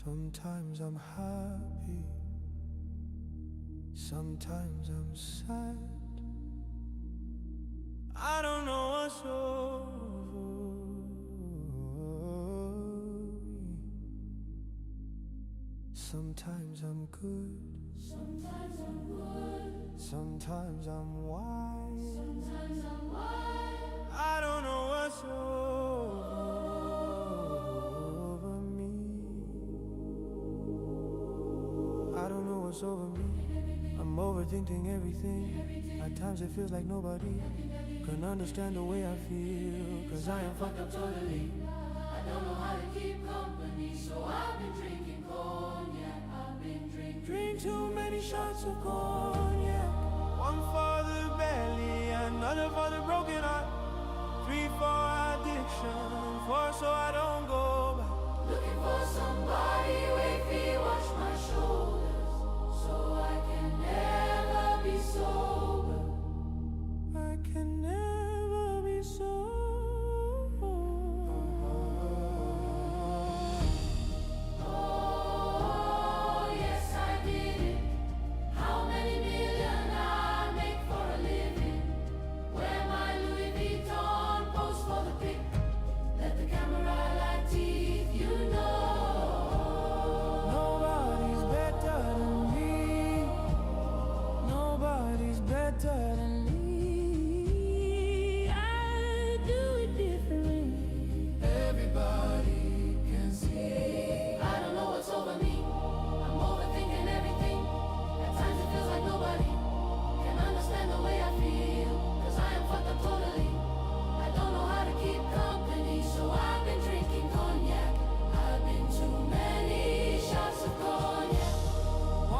Sometimes I'm happy, sometimes I'm sad. I don't know what's over me. Sometimes I'm good, Sometimes I'm good, sometimes I'm wise. sometimes I'm wild. I don't know what's over me. I don't know what's over me. I'm overthinking everything. At times it feels like nobody can understand the way I feel, 'cause I am fucked up totally. I don't know how to keep company, so I've been drinking cognac. I've been drinking. Drink too many shots of cognac. One for the belly, another for the broken heart. 3 for addiction, 4 so I don't go back. Looking for somebody with me, watch my shoulders, so I can never be sober. I can never be sober. Oh, yes, I did it. How many million I make for a living? Wear my Louis Vuitton, pose for the pic. Let the camera light teeth, you know. Nobody's better than me. Nobody's better than me. I do it differently. Everybody can see. I don't know what's over me. I'm overthinking everything. At times it feels like nobody can understand the way I feel, 'cause I am fucked up totally. I don't know how to keep company, so I've been drinking cognac. I've been too many shots of cognac.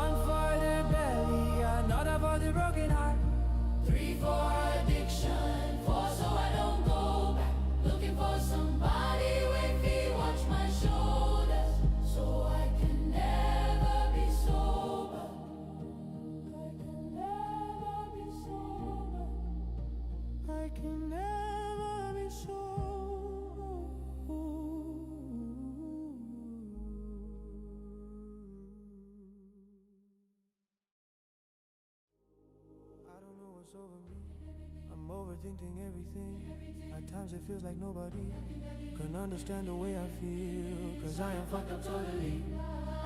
1 for the belly, another for the broken heart. 3 for addiction, 4 so I don't go back. Looking for somebody with me, watch my shoulders, so I can never be sober. I can never be sober. I can never be sober. I don't know what's over me. I'm overthinking everything. At times it feels like nobody can understand the way I feel, 'cause I am fucked up totally.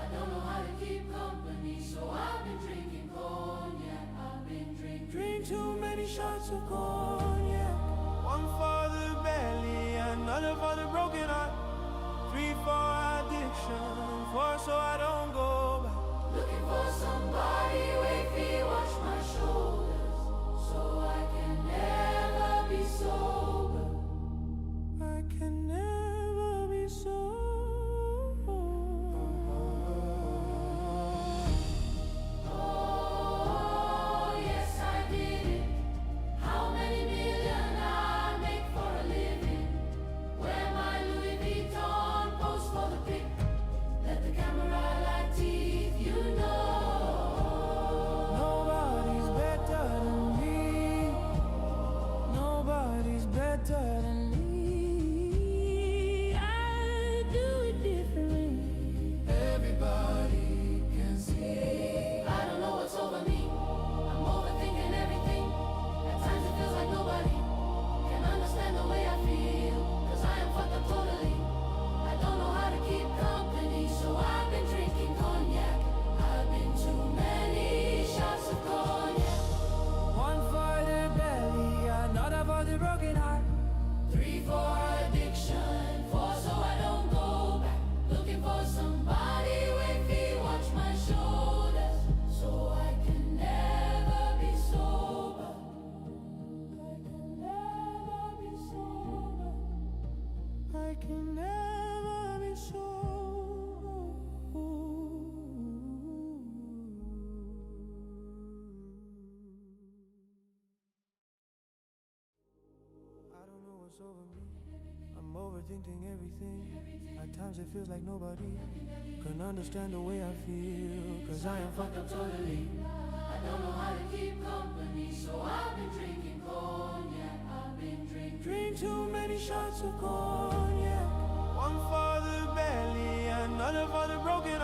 I don't know how to keep company, so I've been drinking cognac. I've been drinking. Drink too many shots of cognac. 1 for the belly, another for the broken heart. 3 for addiction, 4 so I don't go back. Looking for somebody with me, watch my shoulders, so I can never be sober. I can never be sober. Oh, yes, I did it. How many million I make for a living? Wear my Louis Vuitton, pose for the pic. Let the camera light teeth, you know. Nobody's better than me. Nobody's better than me. I do it differently. Everybody can see. I don't know what's over me. I'm overthinking everything. At times it feels like nobody can understand the way I feel, 'cause I am fucked up totally. I don't know how to keep company, so I've been drinking cognac. I've been too many shots of cognac. 1 for the belly, another for the broken heart. 3 for addiction, 4 so I don't go back. Looking for somebody with me, watch my shoulders, so I can never be sober. I can never be sober. I can never be sober. I don't know what's over me. I'm overthinking everything. At times it feels like nobody can understand the way I feel, 'cause I am fucked up totally. I don't know how to keep company, so I've been drinking cognac. I've been drinking. Drink too many shots of cognac. 1 for the belly, another for the broken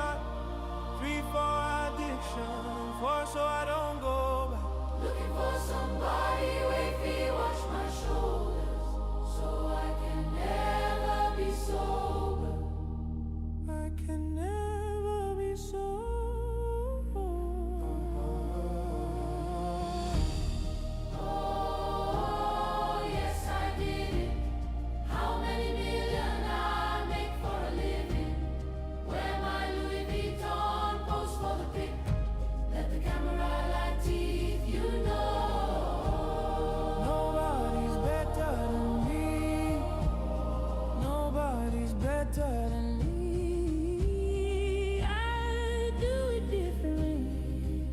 better than me. I do it differently.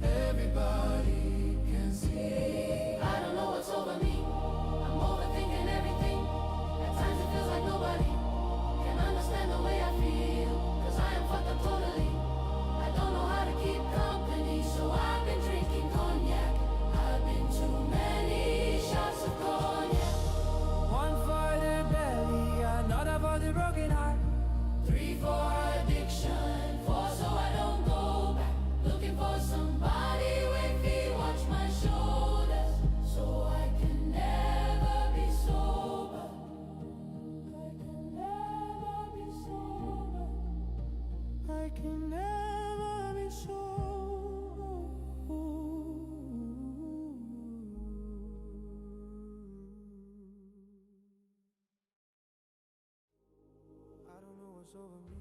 Everybody can see. I don't know what's over me. I'm overthinking everything. At times it feels like nobody can understand the way I feel. Cause I am fucked up totally. I don't know how to keep company, so I've been drinking cognac. I've been too many shots of cognac. One for the belly, another for the broken heart. 3 for addiction, 4 so I don't go back. Looking for somebody with me, watch my shoulders, so I can never be sober. I can never be sober. I can never be sober. I don't know what's over me.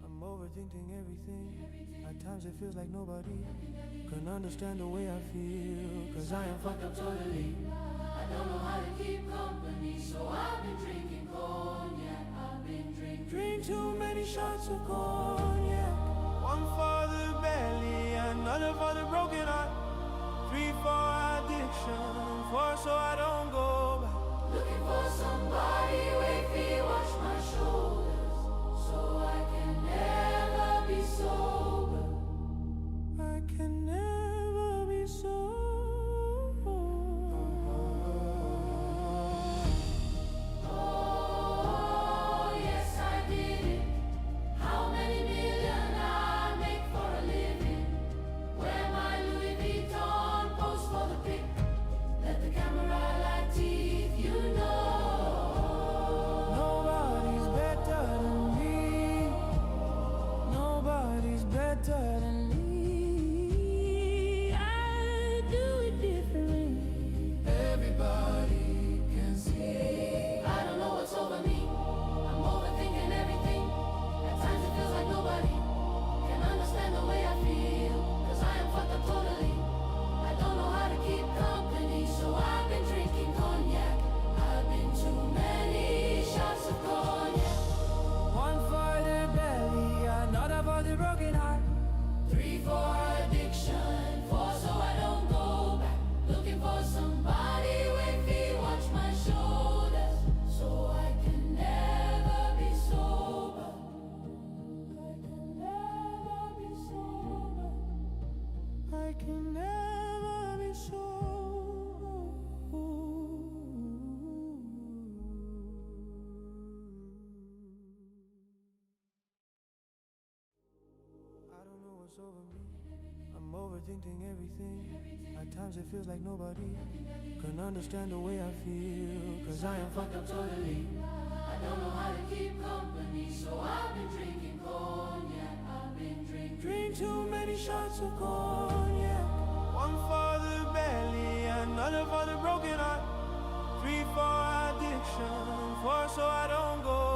I'm overthinking everything. At times it feels like nobody can understand the way I feel. Cause I am fucked up totally. I don't know how to keep company, so I've been drinking cognac. I've been drinking. Drink too many shots of cognac. One for the belly, another for the broken heart. 3 for addiction, 4 so I don't go back. Looking for somebody with me, watch my shoulders, so I can never be sober. I can never be sober. Oh, yes, I did it. How many million I make for a living? Wear my Louis Vuitton, pose for the pic. Let the camera like teeth, you know. Nobody's better than me. Nobody's better than me. I do it differently. Everybody can see. I don't know what's over me. I'm overthinking everything. At times it feels like nobody can understand the way I feel. Cause I am fucked up totally. I don't know how to keep company, so I've been drinking cognac. I've been too many shots of cognac. One for the belly, another for the broken heart. 3 for addiction, 4 so I don't go back. Looking for somebody with me, watch my shoulders, so I can never be sober. I can never be sober. I can never be sober. I don't know what's over me. I'm overthinking everything. At times it feels like nobody can understand the way I feel. Cause I am fucked up totally. I don't know how to keep company, so I've been drinking cognac. I've been drinking. Drink too many shots of cognac. One for the belly, another for the broken heart. 3 for addiction, 4 so I don't go